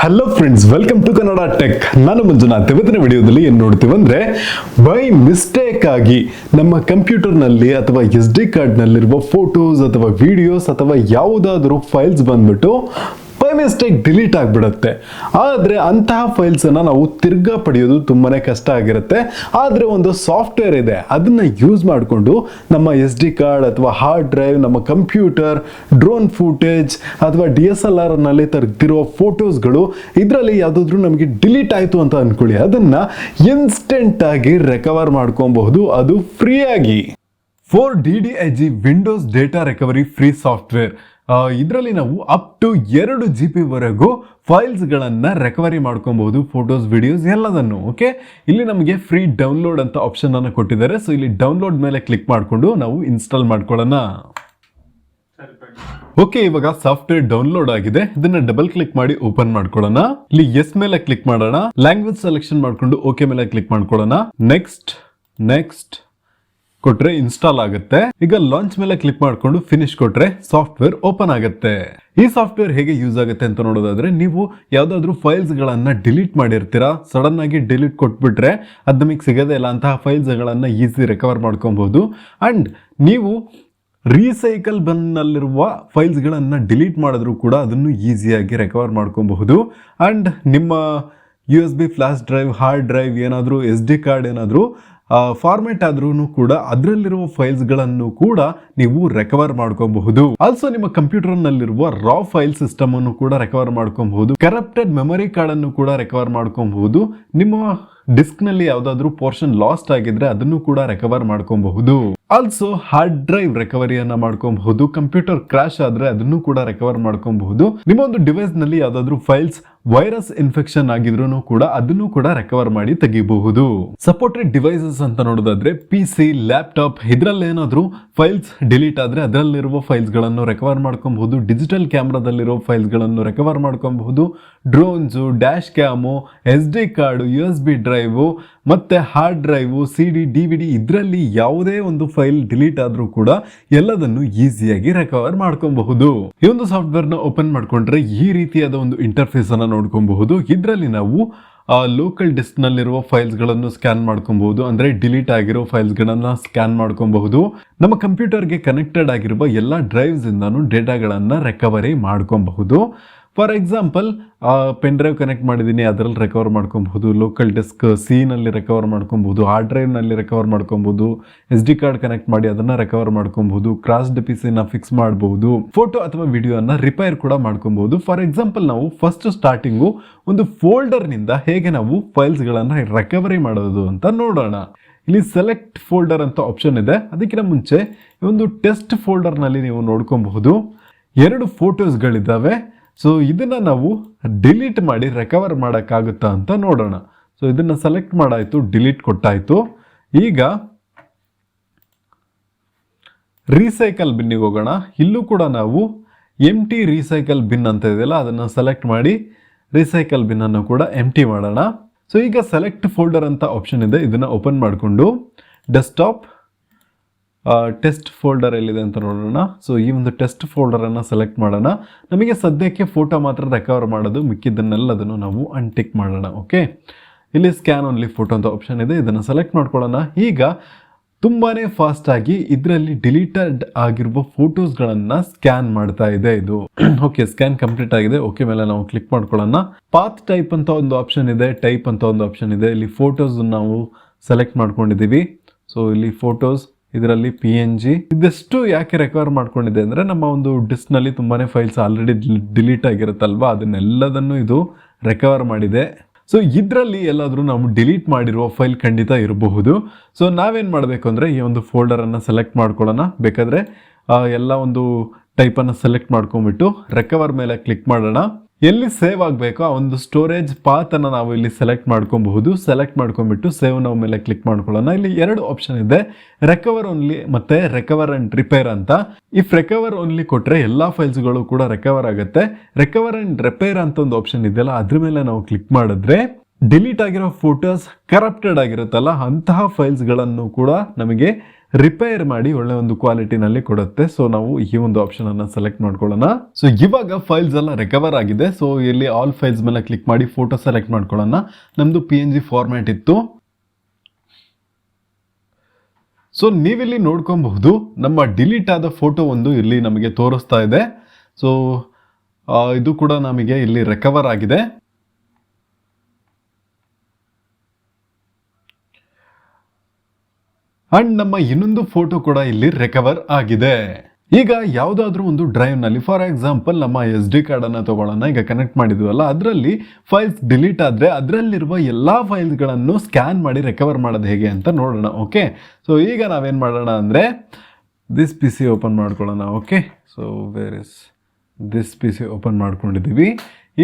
Hello friends, welcome to Kannada tech. ನಾನು ಮಂಜುನಾಥ್. ಇವತ್ತಿನ ವಿಡಿಯೋದಲ್ಲಿ ಏನು ನೋಡ್ತೀವಿ ಅಂದ್ರೆ, ಬೈ ಮಿಸ್ಟೇಕ್ ಆಗಿ ನಮ್ಮ ಕಂಪ್ಯೂಟರ್ನಲ್ಲಿ ಅಥವಾ SD ಕಾರ್ಡ್ನಲ್ಲಿರುವ ಫೋಟೋಸ್ ಅಥವಾ ವಿಡಿಯೋಸ್ ಅಥವಾ ಯಾವುದಾದ್ರೂ ಫೈಲ್ಸ್ ಬಂದ್ಬಿಟ್ಟು ಬೈ ಮಿಸ್ಟೇಕ್ ಡಿಲೀಟ್ ಆಗಿಬಿಡುತ್ತೆ. ಆದರೆ ಅಂತಹ ಫೈಲ್ಸನ್ನು ನಾವು ತಿರ್ಗಾ ಪಡೆಯೋದು ತುಂಬಾನೇ ಕಷ್ಟ ಆಗಿರುತ್ತೆ. ಆದರೆ ಒಂದು ಸಾಫ್ಟ್ವೇರ್ ಇದೆ, ಅದನ್ನು ಯೂಸ್ ಮಾಡಿಕೊಂಡು ನಮ್ಮ SD ಕಾರ್ಡ್ ಅಥವಾ ಹಾರ್ಡ್ ಡ್ರೈವ್, ನಮ್ಮ ಕಂಪ್ಯೂಟರ್, ಡ್ರೋನ್ ಫೂಟೇಜ್ ಅಥವಾ DSLR-ನಲ್ಲಿ ತೆಗೆದಿರೋ ಫೋಟೋಸ್ಗಳು ಇದರಲ್ಲಿ ಯಾವುದಾದ್ರೂ ನಮಗೆ ಡಿಲೀಟ್ ಆಯಿತು ಅಂತ ಅಂದ್ಕೊಳ್ಳಿ, ಅದನ್ನು ಇನ್ಸ್ಟೆಂಟ್ ಆಗಿ ರಿಕವರ್ ಮಾಡ್ಕೊಬಹುದು, ಅದು ಫ್ರೀಯಾಗಿ. 4DDIG Windows data recovery free software. ಇದರಲ್ಲಿ ನಾವು ಅಪ್ ಟು 2 GB ವರೆಗೂ ಫೈಲ್ಸ್ಗಳನ್ನು ರಿಕವರಿ ಮಾಡ್ಕೊಬಹುದು, ಫೋಟೋಸ್, ವಿಡಿಯೋಸ್ ಎಲ್ಲದನ್ನು. ಓಕೆ, ಇಲ್ಲಿ ನಮಗೆ ಫ್ರೀ ಡೌನ್ಲೋಡ್ ಅಂತ ಆಪ್ಷನ್ ಅನ್ನು ಕೊಟ್ಟಿದ್ದಾರೆ. ಸೊ ಇಲ್ಲಿ ಡೌನ್ಲೋಡ್ ಮೇಲೆ ಕ್ಲಿಕ್ ಮಾಡಿಕೊಂಡು ನಾವು ಇನ್ಸ್ಟಾಲ್ ಮಾಡ್ಕೊಳ್ಳೋಣ. ಓಕೆ, ಇವಾಗ ಸಾಫ್ಟ್ವೇರ್ ಡೌನ್ಲೋಡ್ ಆಗಿದೆ. ಇದನ್ನ ಡಬಲ್ ಕ್ಲಿಕ್ ಮಾಡಿ ಓಪನ್ ಮಾಡ್ಕೊಳ್ಳೋಣ. ಇಲ್ಲಿ ಎಸ್ ಮೇಲೆ ಕ್ಲಿಕ್ ಮಾಡೋಣ. ಲ್ಯಾಂಗ್ವೇಜ್ ಸೆಲೆಕ್ಷನ್ ಮಾಡ್ಕೊಂಡು ಓಕೆ ಮೇಲೆ ಕ್ಲಿಕ್ ಮಾಡ್ಕೊಳ್ಳೋಣ. ನೆಕ್ಸ್ಟ್ ಕೊಟ್ರೆ ಇನ್ಸ್ಟಾಲ್ ಆಗುತ್ತೆ. ಈಗ ಲಾಂಚ್ ಮೇಲೆ ಕ್ಲಿಕ್ ಮಾಡ್ಕೊಂಡು ಫಿನಿಶ್ ಕೊಟ್ರೆ ಸಾಫ್ಟ್ವೇರ್ ಓಪನ್ ಆಗುತ್ತೆ. ಈ ಸಾಫ್ಟ್ವೇರ್ ಹೇಗೆ ಯೂಸ್ ಆಗುತ್ತೆ ಅಂತ ನೋಡೋದಾದ್ರೆ, ನೀವು ಯಾವ್ದಾದ್ರು ಫೈಲ್ಸ್ ಗಳನ್ನ ಡಿಲೀಟ್ ಮಾಡಿರ್ತೀರಾ, ಸಡನ್ ಆಗಿ ಡಿಲೀಟ್ ಕೊಟ್ಬಿಟ್ರೆ ಅದು ನಮಗೆ ಸಿಗೋದೇ ಇಲ್ಲ. ಅಂತಹ ಫೈಲ್ಸ್ ಗಳನ್ನ ಈಸಿ ರಿಕವರ್ ಮಾಡ್ಕೊಬಹುದು. ಅಂಡ್ ನೀವು ರೀಸೈಕಲ್ ಬನ್ನಲ್ಲಿರುವ ಫೈಲ್ಸ್ಗಳನ್ನು ಡಿಲೀಟ್ ಮಾಡಿದ್ರು ಕೂಡ ಅದನ್ನು ಈಸಿಯಾಗಿ ರಿಕವರ್ ಮಾಡ್ಕೊಬಹುದು. ಅಂಡ್ ನಿಮ್ಮ USB flash drive, hard drive ಏನಾದರೂ SD ಕಾರ್ಡ್ ಏನಾದರೂ ಫಾರ್ಮೆಟ್ ಆದ್ರೂ ಕೂಡ ಅದರಲ್ಲಿರುವ ಫೈಲ್ಸ್ಗಳನ್ನು ಕೂಡ ನೀವು ರಿಕವರ್ ಮಾಡ್ಕೊಬಹುದು. ಆಲ್ಸೋ ನಿಮ್ಮ ಕಂಪ್ಯೂಟರ್ ನಲ್ಲಿರುವ ರಾ ಫೈಲ್ ಸಿಸ್ಟಮ್ ಅನ್ನು ಕೂಡ ರಿಕವರ್ ಮಾಡ್ಕೊಬಹುದು. ಕರಪ್ಟೆಡ್ ಮೆಮೊರಿ ಕಾರ್ಡ್ ಅನ್ನು ಕೂಡ ರಿಕವರ್ ಮಾಡ್ಕೊಬಹುದು. ನಿಮ್ಮ ಡಿಸ್ಕ್ ನಲ್ಲಿ ಯಾವ್ದಾದ್ರು ಪೋರ್ಷನ್ ಲಾಸ್ಟ್ ಆಗಿದ್ರೆ ಅದನ್ನು ಕೂಡ ರಿಕವರ್ ಮಾಡ್ಕೊಬಹುದು. ಆಲ್ಸೋ ಹಾರ್ಡ್ ಡ್ರೈವ್ ರಿಕವರಿಯನ್ನ ಮಾಡ್ಕೊಬಹುದು. ಕಂಪ್ಯೂಟರ್ ಕ್ರಾಶ್ ಆದ್ರೆ ಅದನ್ನು ಕೂಡ ರಿಕವರ್ ಮಾಡ್ಕೊಬಹುದು. ನಿಮ್ಮ ಒಂದು ಡಿವೈಸ್ ನಲ್ಲಿ ಯಾವ್ದಾದ್ರು ಫೈಲ್ಸ್ ವೈರಸ್ ಇನ್ಫೆಕ್ಷನ್ ಆಗಿದ್ರು ಕೂಡ ಅದನ್ನು ಕೂಡ ರಿಕವರ್ ಮಾಡಿ ತೆಗಿಬಹುದು. ಸಪೋರ್ಟೆಡ್ ಡಿವೈಸಸ್ ಅಂತ ನೋಡೋದಾದ್ರೆ PC, ಲ್ಯಾಪ್ಟಾಪ್, ಇದ್ರಲ್ಲಿ ಏನಾದ್ರು ಫೈಲ್ಸ್ ಡಿಲೀಟ್ ಆದ್ರೆ ಅದರಲ್ಲಿರುವ ಫೈಲ್ಸ್ ಗಳನ್ನು ರಿಕವರ್ ಮಾಡ್ಕೊಬಹುದು. ಡಿಜಿಟಲ್ ಕ್ಯಾಮ್ರಾದಲ್ಲಿರೋ ಫೈಲ್ಸ್ ಗಳನ್ನು ರಿಕವರ್ ಮಾಡ್ಕೊಬಹುದು. Drones, dash cam, SD card, USB drive ಮತ್ತೆ ಹಾರ್ಡ್ ಡ್ರೈವ್, CD, DVD ಇದರಲ್ಲಿ ಯಾವುದೇ ಒಂದು ಫೈಲ್ ಡಿಲೀಟ್ ಆದ್ರೂ ಕೂಡ ಎಲ್ಲದನ್ನು ಈಸಿಯಾಗಿ ರಿಕವರ್ ಮಾಡ್ಕೊಬಹುದು. ಈ ಒಂದು ಸಾಫ್ಟ್ವೇರ್ ನ ಓಪನ್ ಮಾಡ್ಕೊಂಡ್ರೆ ಈ ರೀತಿಯಾದ ಒಂದು ಇಂಟರ್ಫೇಸ್ ಅನ್ನ ನೋಡ್ಕೊಬಹುದು. ಇದರಲ್ಲಿ ನಾವು ಲೋಕಲ್ ಡಿಸ್ಕ್ ನಲ್ಲಿರುವ ಫೈಲ್ಸ್ ಗಳನ್ನು ಸ್ಕ್ಯಾನ್ ಮಾಡ್ಕೊಬಹುದು. ಅಂದ್ರೆ ಡಿಲೀಟ್ ಆಗಿರೋ ಫೈಲ್ಸ್ ಗಳನ್ನ ಸ್ಕ್ಯಾನ್ ಮಾಡ್ಕೊಬಹುದು. ನಮ್ಮ ಕಂಪ್ಯೂಟರ್ಗೆ ಕನೆಕ್ಟೆಡ್ ಆಗಿರುವ ಎಲ್ಲ ಡ್ರೈವ್ಸ್ ಇಂದಾನು ಡೇಟಾಗಳನ್ನ ರಿಕವರಿ ಮಾಡ್ಕೊಬಹುದು. For example, pen drive connect ಮಾಡಿದ್ದೀನಿ, ಅದರಲ್ಲಿ ರಿಕವರ್ ಮಾಡ್ಕೊಬಹುದು. ಲೋಕಲ್ ಡಿಸ್ಕ್ C ನಲ್ಲಿ ರಿಕವರ್ ಮಾಡ್ಕೊಬಹುದು. ಹಾರ್ಡ್ ಡ್ರೈವ್ ನಲ್ಲಿ ರಿಕವರ್ ಮಾಡ್ಕೊಬಹುದು. SD ಕಾರ್ಡ್ ಕನೆಕ್ಟ್ ಮಾಡಿ ಅದನ್ನ ರಿಕವರ್ ಮಾಡ್ಕೊಬಹುದು. ಕ್ರಾಸ್ಡ್ PC ನ ಫಿಕ್ಸ್ ಮಾಡಬಹುದು. ಫೋಟೋ ಅಥವಾ ವಿಡಿಯೋನ ರಿಪೇರ್ ಕೂಡ ಮಾಡ್ಕೊಬಹುದು. ಫಾರ್ ಎಕ್ಸಾಂಪಲ್, ನಾವು ಫಸ್ಟ್ ಸ್ಟಾರ್ಟಿಂಗು ಒಂದು ಫೋಲ್ಡರ್ ನಿಂದ ಹೇಗೆ ನಾವು ಫೈಲ್ಸ್ ಗಳನ್ನ ರಿಕವರಿ ಮಾಡೋದು ಅಂತ ನೋಡೋಣ. ಇಲ್ಲಿ ಸೆಲೆಕ್ಟ್ ಫೋಲ್ಡರ್ ಅಂತ ಆಪ್ಷನ್ ಇದೆ. ಅದಕ್ಕಿಂತ ಮುಂಚೆ ಒಂದು ಟೆಸ್ಟ್ ಫೋಲ್ಡರ್ ನಲ್ಲಿ ನೀವು ನೋಡ್ಕೊಬಹುದು 2 ಫೋಟೋಸ್ಗಳಿದ್ದಾವೆ. ಸೊ ಇದನ್ನ ನಾವು ಡಿಲೀಟ್ ಮಾಡಿ ರಿಕವರ್ ಮಾಡೋಕ್ಕಾಗುತ್ತಾ ಅಂತ ನೋಡೋಣ. ಸೊ ಇದನ್ನ ಸೆಲೆಕ್ಟ್ ಮಾಡಾಯ್ತು, ಡಿಲೀಟ್ ಕೊಟ್ಟಾಯ್ತು. ಈಗ ರೀಸೈಕಲ್ ಬಿನ್ನಿಗೆ ಹೋಗೋಣ. ಇಲ್ಲೂ ಕೂಡ ನಾವು ಎಂಟಿ ರೀಸೈಕಲ್ ಬಿನ್ ಅಂತ ಇದೆಯಲ್ಲ, ಅದನ್ನು ಸೆಲೆಕ್ಟ್ ಮಾಡಿ ರೀಸೈಕಲ್ ಬಿನ್ ಅನ್ನು ಕೂಡ ಎಂಟಿ ಮಾಡೋಣ. ಸೊ ಈಗ ಸೆಲೆಕ್ಟ್ ಫೋಲ್ಡರ್ ಅಂತ ಆಪ್ಷನ್ ಇದೆ, ಇದನ್ನ ಓಪನ್ ಮಾಡಿಕೊಂಡು ಡೆಸ್ಕ್ಟಾಪ್ ಟೆಸ್ಟ್ ಫೋಲ್ಡರ್ ಎಲ್ಲಿದೆ ಅಂತ ನೋಡೋಣ. ಸೊ ಈ ಒಂದು ಟೆಸ್ಟ್ ಫೋಲ್ಡರನ್ನು ಸೆಲೆಕ್ಟ್ ಮಾಡೋಣ. ನಮಗೆ ಸದ್ಯಕ್ಕೆ ಫೋಟೋ ಮಾತ್ರ ರಿಕವರ್ ಮಾಡೋದು, ಮಿಕ್ಕಿದ್ದನ್ನೆಲ್ಲದನ್ನು ನಾವು ಅನ್ಟಿಕ್ ಮಾಡೋಣ. ಓಕೆ, ಇಲ್ಲಿ ಸ್ಕ್ಯಾನ್ ಓನ್ಲಿ ಫೋಟೋ ಅಂತ ಆಪ್ಷನ್ ಇದೆ, ಇದನ್ನು ಸೆಲೆಕ್ಟ್ ಮಾಡ್ಕೊಳ್ಳೋಣ. ಈಗ ತುಂಬಾನೇ ಫಾಸ್ಟ್ ಆಗಿ ಇದರಲ್ಲಿ ಡಿಲೀಟೆಡ್ ಆಗಿರುವ ಫೋಟೋಸ್ಗಳನ್ನು ಸ್ಕ್ಯಾನ್ ಮಾಡ್ತಾ ಇದೆ ಇದು. ಓಕೆ, ಸ್ಕ್ಯಾನ್ ಕಂಪ್ಲೀಟ್ ಆಗಿದೆ. ಓಕೆ ಮೇಲೆ ನಾವು ಕ್ಲಿಕ್ ಮಾಡ್ಕೊಳ್ಳೋಣ. ಪಾತ್ ಟೈಪ್ ಅಂತ ಒಂದು ಆಪ್ಷನ್ ಇದೆ, ಟೈಪ್ ಅಂತ ಒಂದು ಆಪ್ಷನ್ ಇದೆ. ಇಲ್ಲಿ ಫೋಟೋಸ್ ನಾವು ಸೆಲೆಕ್ಟ್ ಮಾಡ್ಕೊಂಡಿದ್ದೀವಿ. ಸೊ ಇಲ್ಲಿ ಫೋಟೋಸ್, ಇದರಲ್ಲಿ PNG. ಇದೆಷ್ಟು ಯಾಕೆ ರಿಕವರ್ ಮಾಡ್ಕೊಂಡಿದೆ ಅಂದರೆ, ನಮ್ಮ ಒಂದು ಡಿಸ್ಕ್ ನಲ್ಲಿ ತುಂಬಾನೇ ಫೈಲ್ಸ್ ಆಲ್ರೆಡಿ ಡಿಲೀಟ್ ಆಗಿರುತ್ತಲ್ವಾ, ಅದನ್ನೆಲ್ಲದನ್ನು ಇದು ರಿಕವರ್ ಮಾಡಿದೆ. ಸೊ ಇದರಲ್ಲಿ ಎಲ್ಲಾದರೂ ನಾವು ಡಿಲೀಟ್ ಮಾಡಿರುವ ಫೈಲ್ ಖಂಡಿತ ಇರಬಹುದು. ಸೊ ನಾವೇನು ಮಾಡಬೇಕು ಅಂದರೆ, ಈ ಒಂದು ಫೋಲ್ಡರನ್ನು ಸೆಲೆಕ್ಟ್ ಮಾಡ್ಕೊಳ್ಳೋಣ. ಬೇಕಾದರೆ ಎಲ್ಲ ಒಂದು ಟೈಪನ್ನು ಸೆಲೆಕ್ಟ್ ಮಾಡ್ಕೊಂಡ್ಬಿಟ್ಟು ರಿಕವರ್ ಮೇಲೆ ಕ್ಲಿಕ್ ಮಾಡೋಣ. ಎಲ್ಲಿ ಸೇವ್ ಆಗಬೇಕೋ ಆ ಒಂದು ಸ್ಟೋರೇಜ್ ಪಾತನ್ನು ನಾವು ಇಲ್ಲಿ ಸೆಲೆಕ್ಟ್ ಮಾಡ್ಕೊಬಹುದು. ಸೆಲೆಕ್ಟ್ ಮಾಡ್ಕೊಂಡ್ಬಿಟ್ಟು ಸೇವ್ ನಾವು ಮೇಲೆ ಕ್ಲಿಕ್ ಮಾಡ್ಕೊಳ್ಳೋಣ. ಇಲ್ಲಿ 2 ಆಪ್ಷನ್ ಇದೆ, ರಿಕವರ್ ಓನ್ಲಿ ಮತ್ತೆ ರಿಕವರ್ ಅಂಡ್ ರಿಪೇರ್ ಅಂತ. ಇಫ್ ರಿಕವರ್ ಓನ್ಲಿ ಕೊಟ್ಟರೆ ಎಲ್ಲ ಫೈಲ್ಸ್ಗಳು ಕೂಡ ರಿಕವರ್ ಆಗುತ್ತೆ. ರಿಕವರ್ ಅಂಡ್ ರಿಪೇರ್ ಅಂತ ಒಂದು ಆಪ್ಷನ್ ಇದೆಯಲ್ಲ, ಅದ್ರ ಮೇಲೆ ನಾವು ಕ್ಲಿಕ್ ಮಾಡಿದ್ರೆ ಡಿಲೀಟ್ ಆಗಿರೋ ಫೋಟೋಸ್ ಕರಪ್ಟೆಡ್ ಆಗಿರುತ್ತಲ್ಲ, ಅಂತಹ ಫೈಲ್ಸ್ಗಳನ್ನು ಕೂಡ ನಮಗೆ ರಿಪೇರ್ ಮಾಡಿ ಒಳ್ಳೆ ಒಂದು ಕ್ವಾಲಿಟಿನಲ್ಲಿ ಕೊಡುತ್ತೆ. ಸೊ ನಾವು ಈ ಒಂದು ಆಪ್ಷನ್ ಅನ್ನ ಸೆಲೆಕ್ಟ್ ಮಾಡ್ಕೊಳ್ಳೋಣ. ಸೊ ಇವಾಗ ಫೈಲ್ಸ್ ಎಲ್ಲ ರಿಕವರ್ ಆಗಿದೆ. ಸೊ ಇಲ್ಲಿ ಆಲ್ ಫೈಲ್ಸ್ ಮೇಲೆ ಕ್ಲಿಕ್ ಮಾಡಿ ಫೋಟೋ ಸೆಲೆಕ್ಟ್ ಮಾಡ್ಕೊಳ್ಳೋಣ. ನಮ್ದು PNG ಫಾರ್ಮ್ಯಾಟ್ ಇತ್ತು. ಸೊ ನೀವಿಲ್ಲಿ ನೋಡ್ಕೊಬಹುದು ನಮ್ಮ ಡಿಲೀಟ್ ಆದ ಫೋಟೋ ಒಂದು ಇಲ್ಲಿ ನಮಗೆ ತೋರಿಸ್ತಾ ಇದೆ. ಸೊ ಇದು ಕೂಡ ನಮಗೆ ಇಲ್ಲಿ ರಿಕವರ್ ಆಗಿದೆ. ಅಂಡ್ ನಮ್ಮ ಇನ್ನೊಂದು ಫೋಟೋ ಕೂಡ ಇಲ್ಲಿ ರಿಕವರ್ ಆಗಿದೆ. ಈಗ ಯಾವುದಾದ್ರೂ ಒಂದು ಡ್ರೈವ್ ನಲ್ಲಿ ಫಾರ್ ಎಕ್ಸಾಂಪಲ್ ನಮ್ಮ SD ಕಾರ್ಡ್ ಅನ್ನ ತಗೊಳ್ಳೋಣ. ಈಗ ಕನೆಕ್ಟ್ ಮಾಡಿದ್ವಲ್ಲ, ಅದರಲ್ಲಿ ಫೈಲ್ಸ್ ಡಿಲೀಟ್ ಆದ್ರೆ ಅದರಲ್ಲಿರುವ ಎಲ್ಲಾ ಫೈಲ್ಸ್ ಗಳನ್ನು ಸ್ಕ್ಯಾನ್ ಮಾಡಿ ರಿಕವರ್ ಮಾಡೋದು ಹೇಗೆ ಅಂತ ನೋಡೋಣ. ಓಕೆ, ಸೊ ಈಗ ನಾವೇನ್ ಮಾಡೋಣ ಅಂದ್ರೆ ದಿಸ್ PC ಓಪನ್ ಮಾಡ್ಕೊಳ್ಳೋಣ. Okay, so where is this PC open ಮಾಡ್ಕೊಂಡಿದ್ದೀವಿ.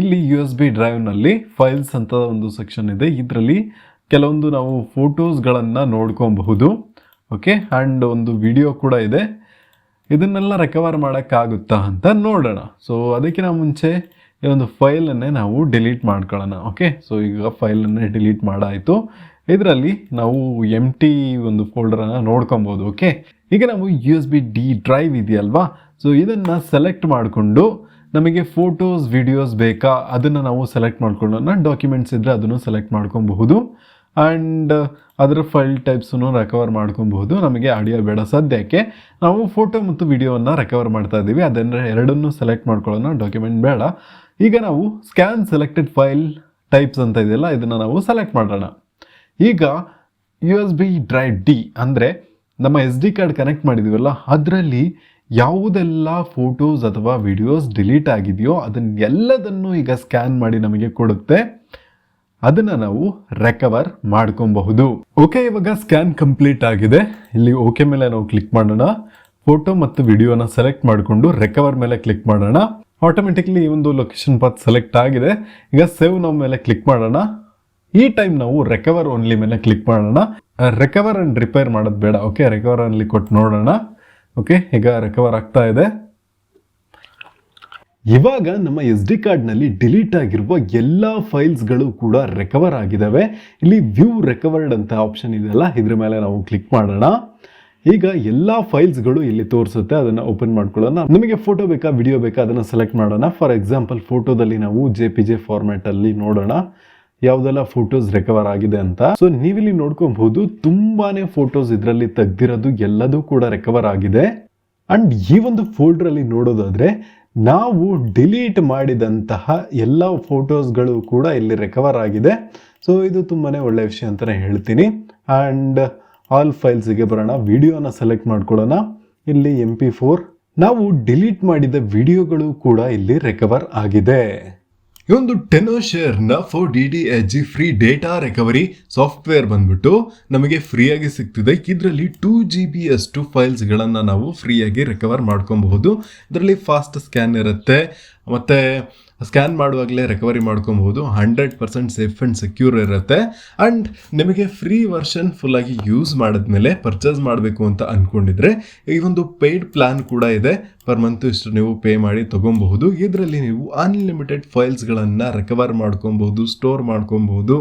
ಇಲ್ಲಿ USB ಡ್ರೈವ್ ನಲ್ಲಿ ಫೈಲ್ಸ್ ಅಂತ ಒಂದು ಸೆಕ್ಷನ್ ಇದೆ. ಇದರಲ್ಲಿ ಕೆಲವೊಂದು ನಾವು ಫೋಟೋಸ್ಗಳನ್ನು ನೋಡ್ಕೊಬಹುದು. ಓಕೆ, ಆ್ಯಂಡ್ ಒಂದು ವಿಡಿಯೋ ಕೂಡ ಇದೆ. ಇದನ್ನೆಲ್ಲ ರಿಕವರ್ ಮಾಡೋಕ್ಕಾಗುತ್ತಾ ಅಂತ ನೋಡೋಣ. ಸೊ ಅದಕ್ಕಿಂತ ಮುಂಚೆ ಈ ಒಂದು ಫೈಲನ್ನೇ ನಾವು ಡಿಲೀಟ್ ಮಾಡ್ಕೊಳ್ಳೋಣ. ಓಕೆ, ಸೊ ಈಗ ಫೈಲನ್ನೇ ಡಿಲೀಟ್ ಮಾಡಾಯಿತು. ಇದರಲ್ಲಿ ನಾವು ಎಂಟಿ ಒಂದು ಫೋಲ್ಡರನ್ನು ನೋಡ್ಕೊಬೋದು. ಓಕೆ, ಈಗ ನಾವು USB D ಡ್ರೈವ್ ಇದೆಯಲ್ವಾ, ಸೊ ಇದನ್ನು ಸೆಲೆಕ್ಟ್ ಮಾಡಿಕೊಂಡು ನಮಗೆ ಫೋಟೋಸ್ ವಿಡಿಯೋಸ್ ಬೇಕಾ ಅದನ್ನು ನಾವು ಸೆಲೆಕ್ಟ್ ಮಾಡ್ಕೊಳ್ಳೋಣ. ಡಾಕ್ಯುಮೆಂಟ್ಸ್ ಇದ್ದರೆ ಅದನ್ನು ಸೆಲೆಕ್ಟ್ ಮಾಡ್ಕೊಬಹುದು. ಆ್ಯಂಡ್ ಅದರ ಫೈಲ್ ಟೈಪ್ಸನ್ನು ರಿಕವರ್ ಮಾಡ್ಕೊಬಹುದು. ನಮಗೆ ಆಡಿಯೋ ಬೇಡ ಸದ್ಯಕ್ಕೆ. ನಾವು ಫೋಟೋ ಮತ್ತು ವಿಡಿಯೋವನ್ನು ರಿಕವರ್ ಮಾಡ್ತಾ ಇದ್ದೀವಿ. ಅದನ್ನು ಎರಡನ್ನೂ ಸೆಲೆಕ್ಟ್ ಮಾಡ್ಕೊಳ್ಳೋಣ, ಡಾಕ್ಯುಮೆಂಟ್ ಬೇಡ. ಈಗ ನಾವು ಸ್ಕ್ಯಾನ್ ಸೆಲೆಕ್ಟೆಡ್ ಫೈಲ್ ಟೈಪ್ಸ್ ಅಂತ ಇದೆಯಲ್ಲ, ಇದನ್ನು ನಾವು ಸೆಲೆಕ್ಟ್ ಮಾಡೋಣ. ಈಗ USB ಡ್ರೈವ್ D ಅಂದರೆ ನಮ್ಮ SD ಕಾರ್ಡ್ ಕನೆಕ್ಟ್ ಮಾಡಿದ್ದೀವಲ್ಲ, ಅದರಲ್ಲಿ ಯಾವುದೆಲ್ಲ ಫೋಟೋಸ್ ಅಥವಾ ವಿಡಿಯೋಸ್ ಡಿಲೀಟ್ ಆಗಿದೆಯೋ ಅದನ್ನೆಲ್ಲದನ್ನು ಈಗ ಸ್ಕ್ಯಾನ್ ಮಾಡಿ ನಮಗೆ ಕೊಡುತ್ತೆ. ಅದನ್ನು ನಾವು ರಿಕವರ್ ಮಾಡ್ಕೊಬಹುದು. ಓಕೆ, ಇವಾಗ ಸ್ಕ್ಯಾನ್ ಕಂಪ್ಲೀಟ್ ಆಗಿದೆ. ಇಲ್ಲಿ ಓಕೆ ಮೇಲೆ ನಾವು ಕ್ಲಿಕ್ ಮಾಡೋಣ. ಫೋಟೋ ಮತ್ತು ವಿಡಿಯೋನ ಸೆಲೆಕ್ಟ್ ಮಾಡಿಕೊಂಡು ರಿಕವರ್ ಮೇಲೆ ಕ್ಲಿಕ್ ಮಾಡೋಣ. ಆಟೋಮೆಟಿಕ್ಲಿ ಈ ಒಂದು ಲೊಕೇಶನ್ ಪಾತ್ ಸೆಲೆಕ್ಟ್ ಆಗಿದೆ. ಈಗ ಸೇವ್ ನಾವು ಮೇಲೆ ಕ್ಲಿಕ್ ಮಾಡೋಣ. ಈ ಟೈಮ್ ನಾವು ರಿಕವರ್ ಓನ್ಲಿ ಮೇಲೆ ಕ್ಲಿಕ್ ಮಾಡೋಣ. ರಿಕವರ್ ಅಂಡ್ ರಿಪೇರ್ ಮಾಡೋದು ಬೇಡ. ಓಕೆ, ರಿಕವರ್ ಅಲ್ಲಿ ಕೊಟ್ಟು ನೋಡೋಣ. ಓಕೆ, ಈಗ ರಿಕವರ್ ಆಗ್ತಾ ಇದೆ. ಇವಾಗ ನಮ್ಮ SD ಕಾರ್ಡ್ನಲ್ಲಿ ಡಿಲೀಟ್ ಆಗಿರುವ ಎಲ್ಲ ಫೈಲ್ಸ್ಗಳು ಕೂಡ ರಿಕವರ್ ಆಗಿದ್ದಾವೆ. ಇಲ್ಲಿ ವ್ಯೂ ರಿಕವರ್ಡ್ ಅಂತ ಆಪ್ಷನ್ ಇದೆಯಲ್ಲ, ಇದ್ರ ಮೇಲೆ ನಾವು ಕ್ಲಿಕ್ ಮಾಡೋಣ. ಈಗ ಎಲ್ಲ ಫೈಲ್ಸ್ಗಳು ಇಲ್ಲಿ ತೋರಿಸುತ್ತೆ. ಅದನ್ನು ಓಪನ್ ಮಾಡ್ಕೊಳ್ಳೋಣ. ನಮಗೆ ಫೋಟೋ ಬೇಕಾ ವಿಡಿಯೋ ಬೇಕಾ ಅದನ್ನು ಸೆಲೆಕ್ಟ್ ಮಾಡೋಣ. ಫಾರ್ ಎಕ್ಸಾಂಪಲ್ ಫೋಟೋದಲ್ಲಿ ನಾವು JPG ಫಾರ್ಮ್ಯಾಟಲ್ಲಿ ನೋಡೋಣ ಯಾವುದೆಲ್ಲ ಫೋಟೋಸ್ ರಿಕವರ್ ಆಗಿದೆ ಅಂತ. ಸೊ ನೀವಿಲ್ಲಿ ನೋಡ್ಕೊಬಹುದು ತುಂಬಾನೇ ಫೋಟೋಸ್ ಇದರಲ್ಲಿ ತೆಗ್ದಿರೋದು ಎಲ್ಲದೂ ಕೂಡ ರಿಕವರ್ ಆಗಿದೆ. ಅಂಡ್ ಈ ಒಂದು ಫೋಲ್ಡರಲ್ಲಿ ನೋಡೋದಾದ್ರೆ ನಾವು ಡಿಲೀಟ್ ಮಾಡಿದಂತಹ ಎಲ್ಲ ಫೋಟೋಸ್ಗಳು ಕೂಡ ಇಲ್ಲಿ ರಿಕವರ್ ಆಗಿದೆ. ಸೊ ಇದು ತುಂಬಾನೇ ಒಳ್ಳೆಯ ವಿಷಯ ಅಂತಲೇ ಹೇಳ್ತೀನಿ. ಆ್ಯಂಡ್ ಆಲ್ ಫೈಲ್ಸ್ಗೆ ಬರೋಣ. ವಿಡಿಯೋನ ಸೆಲೆಕ್ಟ್ ಮಾಡ್ಕೊಳ್ಳೋಣ. ಇಲ್ಲಿ MP4 ನಾವು ಡಿಲೀಟ್ ಮಾಡಿದ ವಿಡಿಯೋಗಳು ಕೂಡ ಇಲ್ಲಿ ರಿಕವರ್ ಆಗಿದೆ. ಈ ಒಂದು ಟೆನೋಶೇರ್ನ 4DDHG free data recovery software ಬಂದ್ಬಿಟ್ಟು ನಮಗೆ ಫ್ರೀಯಾಗಿ ಸಿಗ್ತಿದೆ. ಇದರಲ್ಲಿ 2 GB ಅಷ್ಟು ಫೈಲ್ಸ್ಗಳನ್ನು ನಾವು ಫ್ರೀಯಾಗಿ ರಿಕವರ್ ಮಾಡ್ಕೊಬಹುದು. ಇದರಲ್ಲಿ ಫಾಸ್ಟ್ ಸ್ಕ್ಯಾನ್ ಇರುತ್ತೆ, ಮತ್ತು ಸ್ಕ್ಯಾನ್ ಮಾಡುವಾಗಲೇ ರಿಕವರಿ ಮಾಡ್ಕೊಬಹುದು. 100% ಸೇಫ್ ಆ್ಯಂಡ್ ಸೆಕ್ಯೂರ್ ಇರುತ್ತೆ. ಆ್ಯಂಡ್ ನಿಮಗೆ ಫ್ರೀ ವರ್ಷನ್ ಫುಲ್ಲಾಗಿ ಯೂಸ್ ಮಾಡಿದ್ಮೇಲೆ ಪರ್ಚೇಸ್ ಮಾಡಬೇಕು ಅಂತ ಅಂದ್ಕೊಂಡಿದ್ರೆ ಈ ಒಂದು ಪೇಯ್ಡ್ ಪ್ಲಾನ್ ಕೂಡ ಇದೆ. ಪರ್ ಮಂತ್ ಇಷ್ಟು ನೀವು ಪೇ ಮಾಡಿ ತೊಗೊಬಹುದು. ಇದರಲ್ಲಿ ನೀವು ಅನ್ಲಿಮಿಟೆಡ್ ಫೈಲ್ಸ್ಗಳನ್ನು ರಿಕವರ್ ಮಾಡ್ಕೊಬಹುದು, ಸ್ಟೋರ್ ಮಾಡ್ಕೊಬಹುದು,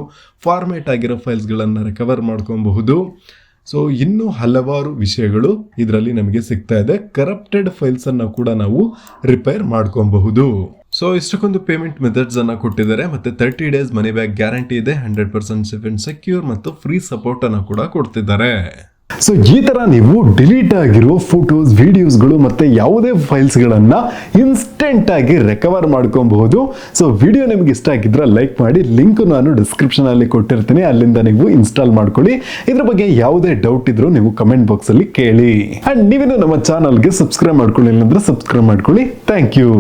ಫಾರ್ಮೇಟ್ ಆಗಿರೋ ಫೈಲ್ಸ್ಗಳನ್ನು ರಿಕವರ್ ಮಾಡ್ಕೊಬಹುದು. ಸೊ ಇನ್ನೂ ಹಲವಾರು ವಿಷಯಗಳು ಇದರಲ್ಲಿ ನಮಗೆ ಸಿಗ್ತಾ ಇದೆ. ಕರಪ್ಟೆಡ್ ಫೈಲ್ಸ್ ಅನ್ನು ಕೂಡ ನಾವು ರಿಪೇರ್ ಮಾಡ್ಕೊಬಹುದು. ಸೊ ಇಷ್ಟಕ್ಕೊಂದು ಪೇಮೆಂಟ್ ಮೆಥಡ್ಸ್ ಅನ್ನ ಕೊಟ್ಟಿದ್ದಾರೆ. ಮತ್ತೆ 30 days ಮನಿ ಬ್ಯಾಕ್ ಗ್ಯಾರಂಟಿ ಇದೆ. 100% ಸೇಫ್ ಅಂಡ್ ಸೆಕ್ಯೂರ್ ಮತ್ತು ಫ್ರೀ ಸಪೋರ್ಟ್ ಅನ್ನು ಕೂಡ ಕೊಡ್ತಿದ್ದಾರೆ. ಸೊ ಈ ತರ ನೀವು ಡಿಲೀಟ್ ಆಗಿರೋ ಫೋಟೋಸ್, ವಿಡಿಯೋಸ್ಗಳು ಮತ್ತೆ ಯಾವುದೇ ಫೈಲ್ಸ್ಗಳನ್ನ ಇನ್ಸ್ಟೆಂಟ್ ಆಗಿ ರಿಕವರ್ ಮಾಡ್ಕೊಬಹುದು. ಸೊ ವಿಡಿಯೋ ನಿಮ್ಗೆ ಇಷ್ಟ ಆಗಿದ್ರೆ ಲೈಕ್ ಮಾಡಿ. ಲಿಂಕ್ ನಾನು ಡಿಸ್ಕ್ರಿಪ್ಷನ್ ಅಲ್ಲಿ ಕೊಟ್ಟಿರ್ತೀನಿ, ಅಲ್ಲಿಂದ ನೀವು ಇನ್ಸ್ಟಾಲ್ ಮಾಡ್ಕೊಳ್ಳಿ. ಇದ್ರ ಬಗ್ಗೆ ಯಾವುದೇ ಡೌಟ್ ಇದ್ರೂ ನೀವು ಕಮೆಂಟ್ ಬಾಕ್ಸ್ ಅಲ್ಲಿ ಕೇಳಿ. ಅಂಡ್ ನೀವೇನು ನಮ್ಮ ಚಾನಲ್ಗೆ ಸಬ್ಸ್ಕ್ರೈಬ್ ಮಾಡ್ಕೊಳ್ಳಿಲ್ಲ ಅಂದ್ರೆ ಸಬ್ಸ್ಕ್ರೈಬ್ ಮಾಡ್ಕೊಳ್ಳಿ. Thank you.